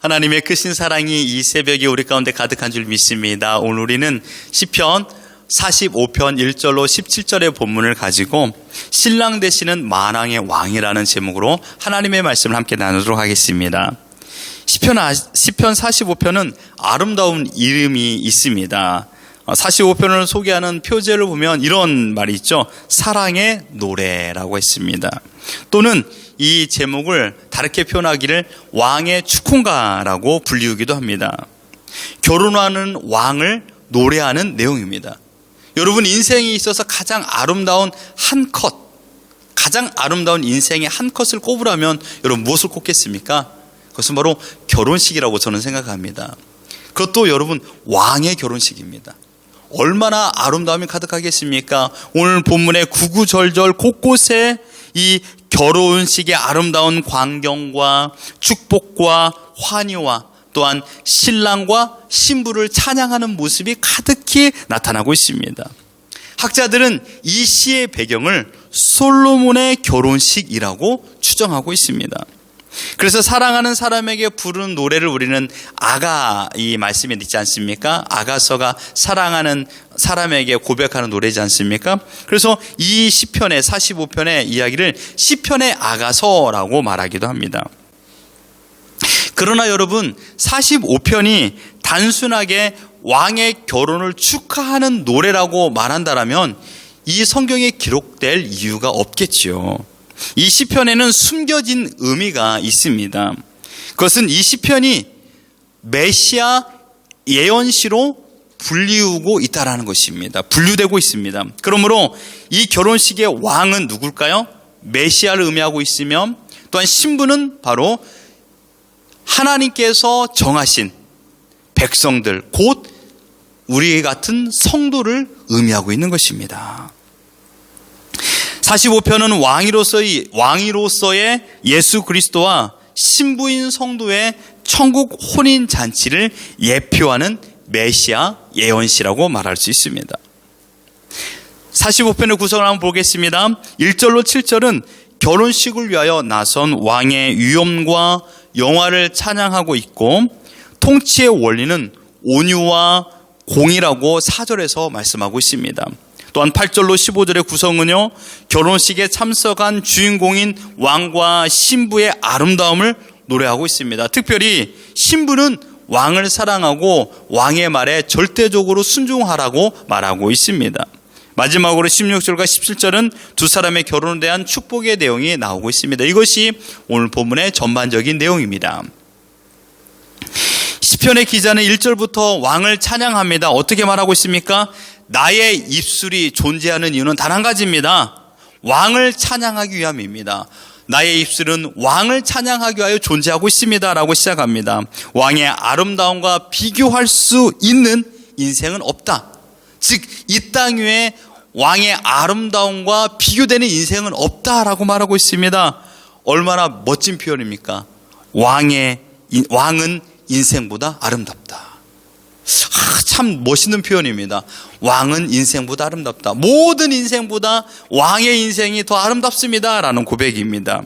하나님의 크신 사랑이 이 새벽에 우리 가운데 가득한 줄 믿습니다. 오늘 우리는 시편 45편 1절로 17절의 본문을 가지고 신랑 되시는 만왕의 왕이라는 제목으로 하나님의 말씀을 함께 나누도록 하겠습니다. 시편 45편은 아름다운 이름이 있습니다. 45편을 소개하는 표제를 보면 이런 말이 있죠. 사랑의 노래라고 했습니다. 또는 이 제목을 다르게 표현하기를 왕의 축혼가라고 불리우기도 합니다. 결혼하는 왕을 노래하는 내용입니다. 여러분, 인생에 있어서 가장 아름다운 한 컷, 가장 아름다운 인생의 한 컷을 꼽으라면 여러분 무엇을 꼽겠습니까? 그것은 바로 결혼식이라고 저는 생각합니다. 그것도 여러분 왕의 결혼식입니다. 얼마나 아름다움이 가득하겠습니까? 오늘 본문의 구구절절 곳곳에 이 결혼식의 아름다운 광경과 축복과 환희와 또한 신랑과 신부를 찬양하는 모습이 가득히 나타나고 있습니다. 학자들은 이 시의 배경을 솔로몬의 결혼식이라고 추정하고 있습니다. 그래서 사랑하는 사람에게 부르는 노래를 우리는 아가, 이 말씀에 있지 않습니까? 아가서가 사랑하는 사람에게 고백하는 노래지 않습니까? 그래서 이 시편의 45편의 이야기를 시편의 아가서라고 말하기도 합니다. 그러나 여러분, 45편이 단순하게 왕의 결혼을 축하하는 노래라고 말한다면 이 성경에 기록될 이유가 없겠지요. 이 시편에는 숨겨진 의미가 있습니다. 그것은 이 시편이 메시아 예언시로 분류되고 있다는 것입니다. 분류되고 있습니다. 그러므로 이 결혼식의 왕은 누굴까요? 메시아를 의미하고 있으며 또한 신부는 바로 하나님께서 정하신 백성들, 곧 우리 같은 성도를 의미하고 있는 것입니다. 45편은 왕으로서의 예수 그리스도와 신부인 성도의 천국 혼인 잔치를 예표하는 메시아 예언시라고 말할 수 있습니다. 45편의 구성을 한번 보겠습니다. 1절로 7절은 결혼식을 위하여 나선 왕의 위엄과 영화를 찬양하고 있고, 통치의 원리는 온유와 공의라고 4절에서 말씀하고 있습니다. 또한 8절로 15절의 구성은요, 결혼식에 참석한 주인공인 왕과 신부의 아름다움을 노래하고 있습니다. 특별히 신부는 왕을 사랑하고 왕의 말에 절대적으로 순종하라고 말하고 있습니다. 마지막으로 16절과 17절은 두 사람의 결혼에 대한 축복의 내용이 나오고 있습니다. 이것이 오늘 본문의 전반적인 내용입니다. 시편의 기자는 1절부터 왕을 찬양합니다. 어떻게 말하고 있습니까? 나의 입술이 존재하는 이유는 단 한 가지입니다. 왕을 찬양하기 위함입니다. 나의 입술은 왕을 찬양하기 위하여 존재하고 있습니다 라고 시작합니다. 왕의 아름다움과 비교할 수 있는 인생은 없다. 즉, 이 땅 위에 왕의 아름다움과 비교되는 인생은 없다라고 말하고 있습니다. 얼마나 멋진 표현입니까? 왕은 인생보다 아름답다. 참 멋있는 표현입니다. 왕은 인생보다 아름답다. 모든 인생보다 왕의 인생이 더 아름답습니다 라는 고백입니다.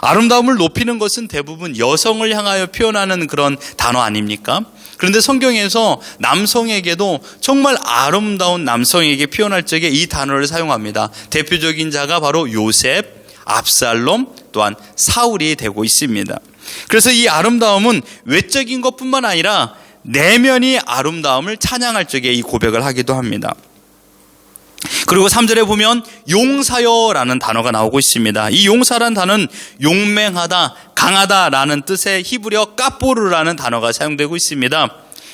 아름다움을 높이는 것은 대부분 여성을 향하여 표현하는 그런 단어 아닙니까? 그런데 성경에서 남성에게도 정말 아름다운 남성에게 표현할 적에 이 단어를 사용합니다. 대표적인 자가 바로 요셉, 압살롬, 또한 사울이 되고 있습니다. 그래서 이 아름다움은 외적인 것뿐만 아니라 내면이 아름다움을 찬양할 적에 이 고백을 하기도 합니다. 그리고 3절에 보면 용사여라는 단어가 나오고 있습니다. 이 용사라는 단어는 용맹하다, 강하다라는 뜻의 히브리어 까보르라는 단어가 사용되고 있습니다.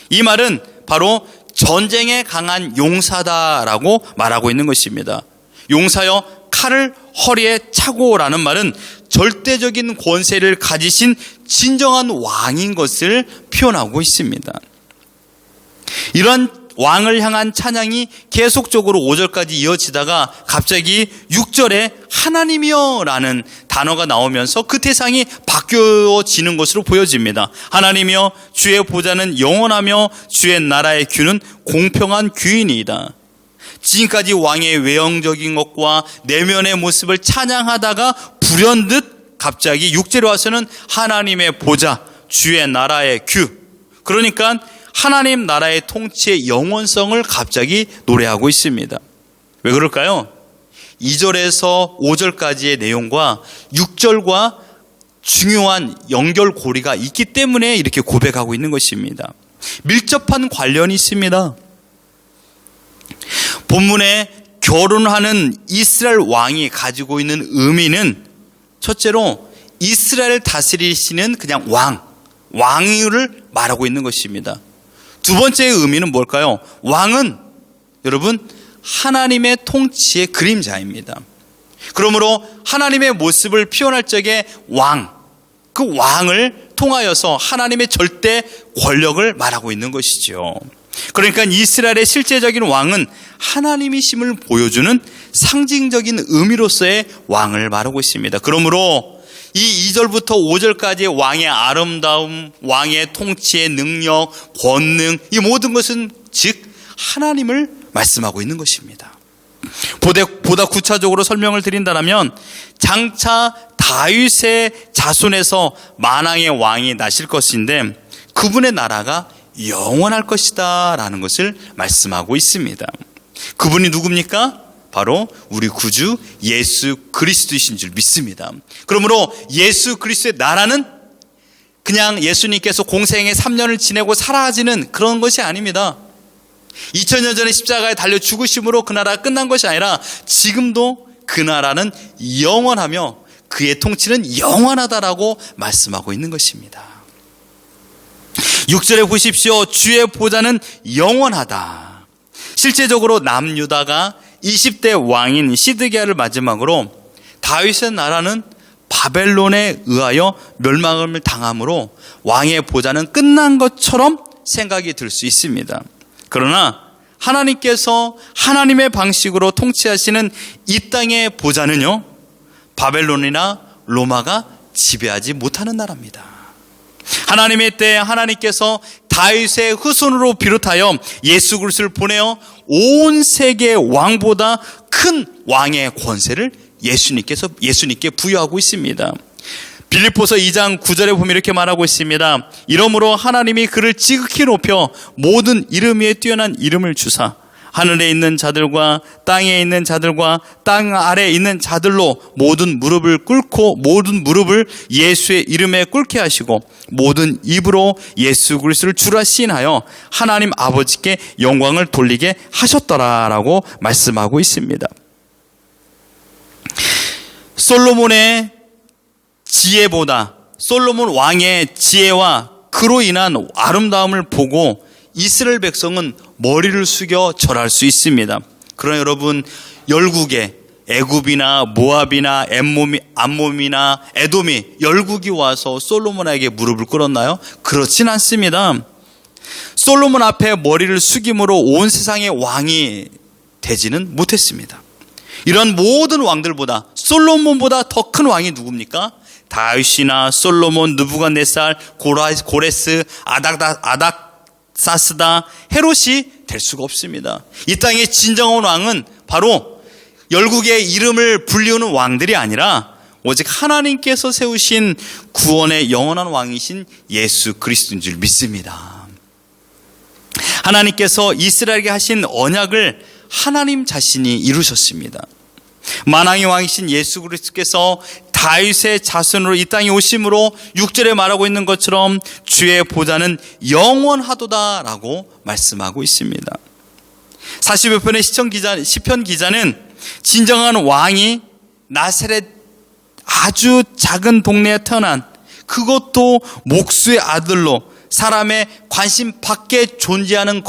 이 말은 바로 전쟁에 강한 용사다라고 말하고 있는 것입니다. 용사여 칼을 허리에 차고라는 말은 절대적인 권세를 가지신 진정한 왕인 것을 표현하고 있습니다. 이런 왕을 향한 찬양이 계속적으로 5절까지 이어지다가 갑자기 6절에 하나님이여 라는 단어가 나오면서 그 대상이 바뀌어지는 것으로 보여집니다. 하나님이여 주의 보좌는 영원하며 주의 나라의 규는 공평한 규이니이다. 지금까지 왕의 외형적인 것과 내면의 모습을 찬양하다가 불현듯 갑자기 6절에 와서는 하나님의 보좌, 주의 나라의 규. 그러니까 하나님 나라의 통치의 영원성을 갑자기 노래하고 있습니다. 왜 그럴까요? 2절에서 5절까지의 내용과 6절과 중요한 연결고리가 있기 때문에 이렇게 고백하고 있는 것입니다. 밀접한 관련이 있습니다. 본문에 결혼하는 이스라엘 왕이 가지고 있는 의미는 첫째로 이스라엘을 다스리시는 그냥 왕을 말하고 있는 것입니다. 두 번째의 의미는 뭘까요? 왕은 여러분 하나님의 통치의 그림자입니다. 그러므로 하나님의 모습을 표현할 적에 그 왕을 통하여서 하나님의 절대 권력을 말하고 있는 것이죠. 그러니까 이스라엘의 실제적인 왕은 하나님이심을 보여주는 상징적인 의미로서의 왕을 말하고 있습니다. 그러므로 이 2절부터 5절까지의 왕의 아름다움, 왕의 통치의 능력, 권능, 이 모든 것은 즉 하나님을 말씀하고 있는 것입니다. 보다 구체적으로 설명을 드린다면 장차 다윗의 자손에서 만왕의 왕이 나실 것인데 그분의 나라가 영원할 것이다 라는 것을 말씀하고 있습니다. 그분이 누굽니까? 바로 우리 구주 예수 그리스도이신 줄 믿습니다. 그러므로 예수 그리스도의 나라는 그냥 예수님께서 공생의 3년을 지내고 사라지는 그런 것이 아닙니다. 2000년 전에 십자가에 달려 죽으심으로 그 나라가 끝난 것이 아니라 지금도 그 나라는 영원하며 그의 통치는 영원하다라고 말씀하고 있는 것입니다. 6절에 보십시오. 주의 보좌는 영원하다. 실제적으로 남유다가 20대 왕인 시드기야를 마지막으로 다윗의 나라는 바벨론에 의하여 멸망을 당함으로 왕의 보좌는 끝난 것처럼 생각이 들 수 있습니다. 그러나 하나님께서 하나님의 방식으로 통치하시는 이 땅의 보좌는요, 바벨론이나 로마가 지배하지 못하는 나라입니다. 하나님의 때에 하나님께서 다윗의 후손으로 비롯하여 예수 그리스도를 보내어 온 세계의 왕보다 큰 왕의 권세를 예수님께 부여하고 있습니다. 빌립보서 2장 9절에 보면 이렇게 말하고 있습니다. 이러므로 하나님이 그를 지극히 높여 모든 이름 위에 뛰어난 이름을 주사 하늘에 있는 자들과 땅에 있는 자들과 땅 아래에 있는 자들로 모든 무릎을 꿇고 모든 무릎을 예수의 이름에 꿇게 하시고 모든 입으로 예수 그리스도를 주라 시인하여 하나님 아버지께 영광을 돌리게 하셨더라라고 말씀하고 있습니다. 솔로몬의 지혜보다 솔로몬 왕의 지혜와 그로 인한 아름다움을 보고 이스라엘 백성은 머리를 숙여 절할 수 있습니다. 그러나 여러분, 열국에 애굽이나 모압이나 암몬이나 에돔이 열국이 와서 솔로몬에게 무릎을 꿇었나요? 그렇진 않습니다. 솔로몬 앞에 머리를 숙임으로 온 세상의 왕이 되지는 못했습니다. 이런 모든 왕들보다 솔로몬보다 더 큰 왕이 누굽니까? 다윗이나 솔로몬, 느부갓네살, 고레스, 아닥사스다, 헤롯이 될 수가 없습니다. 이 땅의 진정한 왕은 바로 열국의 이름을 불리우는 왕들이 아니라 오직 하나님께서 세우신 구원의 영원한 왕이신 예수 그리스도인 줄 믿습니다. 하나님께서 이스라엘에게 하신 언약을 하나님 자신이 이루셨습니다. 만왕의 왕이신 예수 그리스도께서 다윗의 자손으로 이 땅에 오심으로 6절에 말하고 있는 것처럼 주의 보좌는 영원하도다라고 말씀하고 있습니다. 40여 편의 시편 기자는 진정한 왕이 나사렛 아주 작은 동네에 태어난 그것도 목수의 아들로 사람의 관심 밖에 존재하는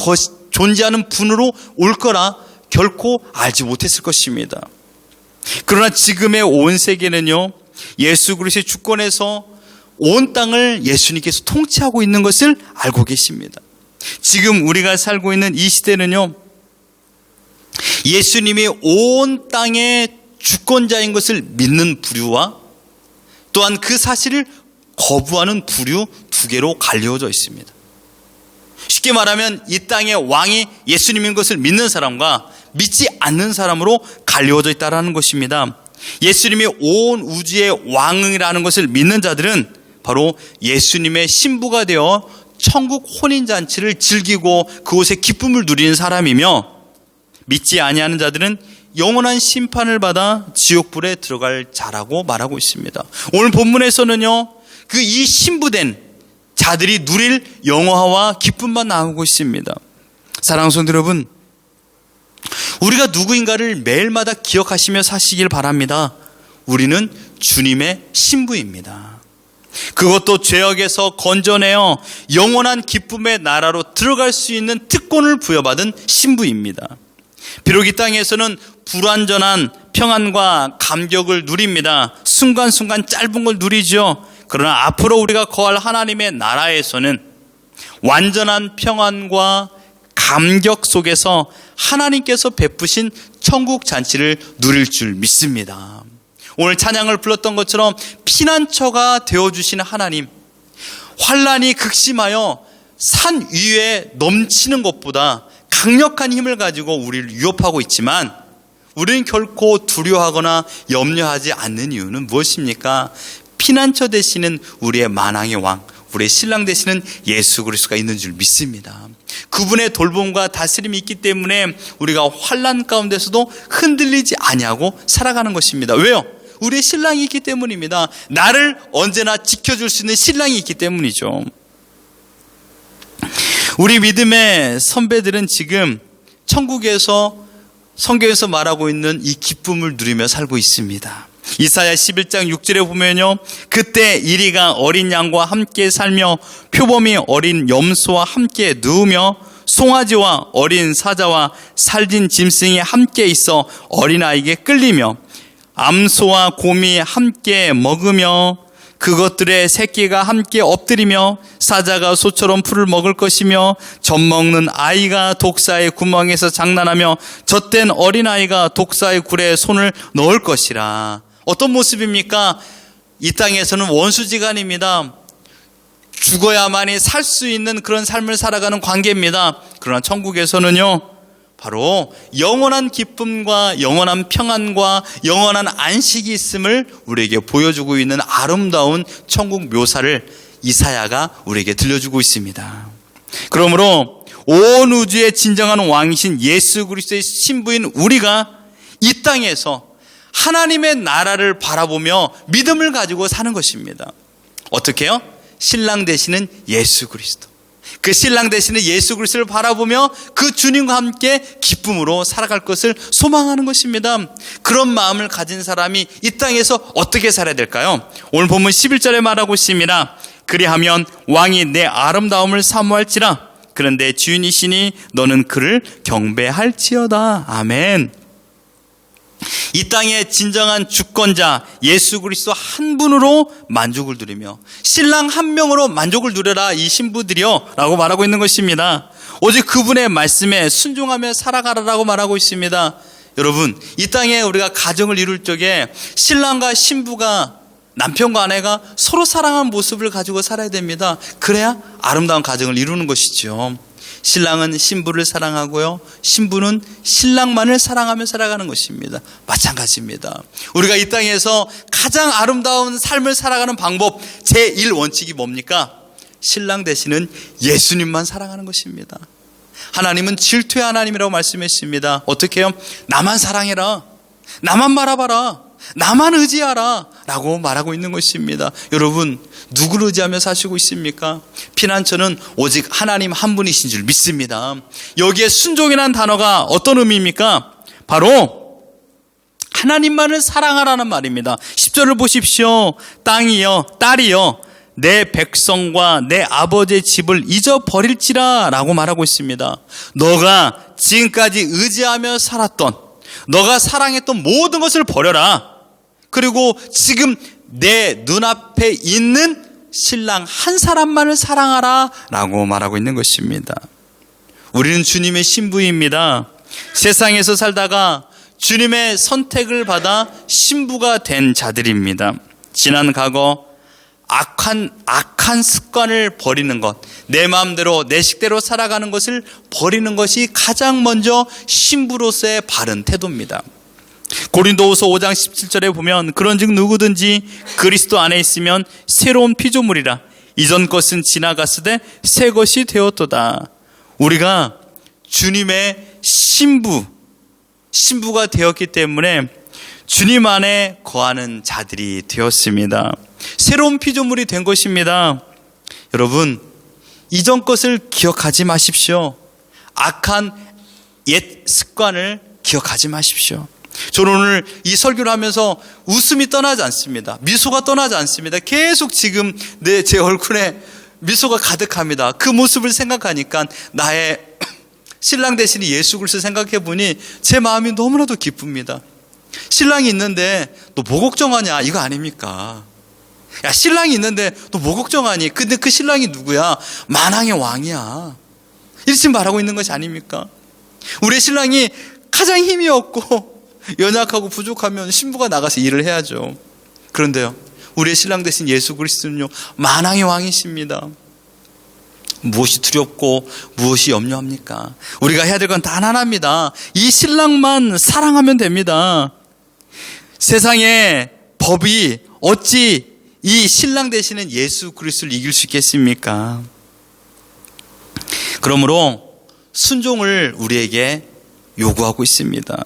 분으로 올 거라 결코 알지 못했을 것입니다. 그러나 지금의 온 세계는요, 예수 그리스도의 주권에서 온 땅을 예수님께서 통치하고 있는 것을 알고 계십니다. 지금 우리가 살고 있는 이 시대는요, 예수님이 온 땅의 주권자인 것을 믿는 부류와 또한 그 사실을 거부하는 부류 두 개로 갈려져 있습니다. 쉽게 말하면 이 땅의 왕이 예수님인 것을 믿는 사람과 믿지 않는 사람으로 갈려져 있다는 것입니다. 예수님이 온 우주의 왕이라는 것을 믿는 자들은 바로 예수님의 신부가 되어 천국 혼인잔치를 즐기고 그곳에 기쁨을 누리는 사람이며, 믿지 아니하는 자들은 영원한 심판을 받아 지옥불에 들어갈 자라고 말하고 있습니다. 오늘 본문에서는요, 그 이 신부된 자들이 누릴 영화와 기쁨만 나오고 있습니다. 사랑하는 성도 여러분, 우리가 누구인가를 매일마다 기억하시며 사시길 바랍니다. 우리는 주님의 신부입니다. 그것도 죄악에서 건져내어 영원한 기쁨의 나라로 들어갈 수 있는 특권을 부여받은 신부입니다. 비록 이 땅에서는 불완전한 평안과 감격을 누립니다. 순간순간 짧은 걸 누리죠. 그러나 앞으로 우리가 거할 하나님의 나라에서는 완전한 평안과 감격 속에서 하나님께서 베푸신 천국 잔치를 누릴 줄 믿습니다. 오늘 찬양을 불렀던 것처럼 피난처가 되어주시는 하나님, 환난이 극심하여 산 위에 넘치는 것보다 강력한 힘을 가지고 우리를 위협하고 있지만, 우리는 결코 두려워하거나 염려하지 않는 이유는 무엇입니까? 피난처 되시는 우리의 만왕의 왕, 우리의 신랑 되시는 예수 그리스도가 있는 줄 믿습니다. 그분의 돌봄과 다스림이 있기 때문에 우리가 환난 가운데서도 흔들리지 아니하고 살아가는 것입니다. 왜요? 우리의 신랑이 있기 때문입니다. 나를 언제나 지켜줄 수 있는 신랑이 있기 때문이죠. 우리 믿음의 선배들은 지금 천국에서 성경에서 말하고 있는 이 기쁨을 누리며 살고 있습니다. 이사야 11장 6절에 보면요, 그때 이리가 어린 양과 함께 살며 표범이 어린 염소와 함께 누우며 송아지와 어린 사자와 살진 짐승이 함께 있어 어린아이에게 끌리며 암소와 곰이 함께 먹으며 그것들의 새끼가 함께 엎드리며 사자가 소처럼 풀을 먹을 것이며 젖먹는 아이가 독사의 구멍에서 장난하며 젖된 어린아이가 독사의 굴에 손을 넣을 것이라. 어떤 모습입니까? 이 땅에서는 원수지간입니다. 죽어야만이 살 수 있는 그런 삶을 살아가는 관계입니다. 그러나 천국에서는요, 바로 영원한 기쁨과 영원한 평안과 영원한 안식이 있음을 우리에게 보여주고 있는 아름다운 천국 묘사를 이사야가 우리에게 들려주고 있습니다. 그러므로 온 우주의 진정한 왕이신 예수 그리스도의 신부인 우리가 이 땅에서 하나님의 나라를 바라보며 믿음을 가지고 사는 것입니다. 어떻게요? 신랑 되시는 예수 그리스도, 그 신랑 되시는 예수 그리스도를 바라보며 그 주님과 함께 기쁨으로 살아갈 것을 소망하는 것입니다. 그런 마음을 가진 사람이 이 땅에서 어떻게 살아야 될까요? 오늘 본문 11절에 말하고 있습니다. 그리하면 왕이 내 아름다움을 사모할지라, 그런데 주인이시니 너는 그를 경배할지어다. 아멘. 이 땅의 진정한 주권자 예수 그리스도 한 분으로 만족을 누리며 신랑 한 명으로 만족을 누려라 이 신부들이여 라고 말하고 있는 것입니다. 오직 그분의 말씀에 순종하며 살아가라라고 말하고 있습니다. 여러분, 이 땅에 우리가 가정을 이룰 적에 신랑과 신부가, 남편과 아내가 서로 사랑하는 모습을 가지고 살아야 됩니다. 그래야 아름다운 가정을 이루는 것이죠. 신랑은 신부를 사랑하고요, 신부는 신랑만을 사랑하며 살아가는 것입니다. 마찬가지입니다. 우리가 이 땅에서 가장 아름다운 삶을 살아가는 방법, 제1원칙이 뭡니까? 신랑 되시는 예수님만 사랑하는 것입니다. 하나님은 질투의 하나님이라고 말씀했습니다. 어떻게 해요? 나만 사랑해라, 나만 바라봐라, 나만 의지하라 라고 말하고 있는 것입니다. 여러분, 누구를 의지하며 사시고 있습니까? 피난처는 오직 하나님 한 분이신 줄 믿습니다. 여기에 순종이라는 단어가 어떤 의미입니까? 바로 하나님만을 사랑하라는 말입니다. 10절을 보십시오. 땅이여, 딸이여, 내 백성과 내 아버지의 집을 잊어버릴지라 라고 말하고 있습니다. 너가 지금까지 의지하며 살았던, 너가 사랑했던 모든 것을 버려라. 그리고 지금 내 눈앞에 있는 신랑 한 사람만을 사랑하라 라고 말하고 있는 것입니다. 우리는 주님의 신부입니다. 세상에서 살다가 주님의 선택을 받아 신부가 된 자들입니다. 지난 과거 악한 습관을 버리는 것, 내 마음대로 내 식대로 살아가는 것을 버리는 것이 가장 먼저 신부로서의 바른 태도입니다. 고린도후서 5장 17절에 보면 그런즉 누구든지 그리스도 안에 있으면 새로운 피조물이라 이전 것은 지나갔으되 새 것이 되었도다. 우리가 주님의 신부가 되었기 때문에 주님 안에 거하는 자들이 되었습니다. 새로운 피조물이 된 것입니다. 여러분, 이전 것을 기억하지 마십시오. 악한 옛 습관을 기억하지 마십시오. 저는 오늘 이 설교를 하면서 웃음이 떠나지 않습니다. 미소가 떠나지 않습니다. 계속 지금 제 얼굴에 미소가 가득합니다. 그 모습을 생각하니까 나의 신랑 되신 예수 그리스도 생각해 보니 제 마음이 너무나도 기쁩니다. 신랑이 있는데 너 뭐 걱정하냐, 이거 아닙니까? 야, 신랑이 있는데 너 뭐 걱정하니? 근데 그 신랑이 누구야? 만왕의 왕이야. 이렇게 말하고 있는 것이 아닙니까? 우리의 신랑이 가장 힘이 없고 연약하고 부족하면 신부가 나가서 일을 해야죠. 그런데요, 우리의 신랑 되신 예수 그리스도는요, 만왕의 왕이십니다. 무엇이 두렵고 무엇이 염려합니까? 우리가 해야 될 건 단 하나입니다. 이 신랑만 사랑하면 됩니다. 세상의 법이 어찌 이 신랑 되시는 예수 그리스도를 이길 수 있겠습니까? 그러므로 순종을 우리에게 요구하고 있습니다.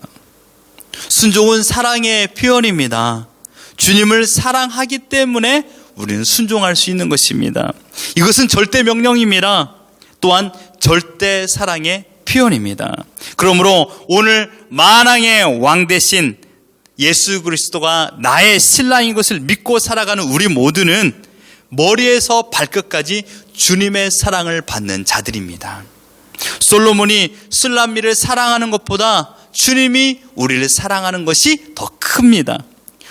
순종은 사랑의 표현입니다. 주님을 사랑하기 때문에 우리는 순종할 수 있는 것입니다. 이것은 절대 명령입니다. 또한 절대 사랑의 표현입니다. 그러므로 오늘 만왕의 왕 대신 예수 그리스도가 나의 신랑인 것을 믿고 살아가는 우리 모두는 머리에서 발끝까지 주님의 사랑을 받는 자들입니다. 솔로몬이 술람미를 사랑하는 것보다 주님이 우리를 사랑하는 것이 더 큽니다.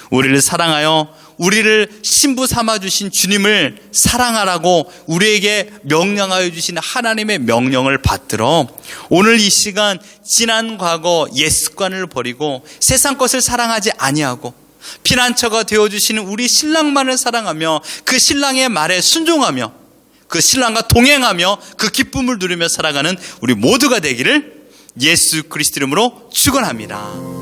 우리를 사랑하여 우리를 신부 삼아주신 주님을 사랑하라고 우리에게 명령하여 주신 하나님의 명령을 받들어 오늘 이 시간 지난 과거 옛 습관을 버리고 세상 것을 사랑하지 아니하고 피난처가 되어주시는 우리 신랑만을 사랑하며 그 신랑의 말에 순종하며 그 신랑과 동행하며 그 기쁨을 누리며 살아가는 우리 모두가 되기를 예수 그리스도 이름으로 축원합니다.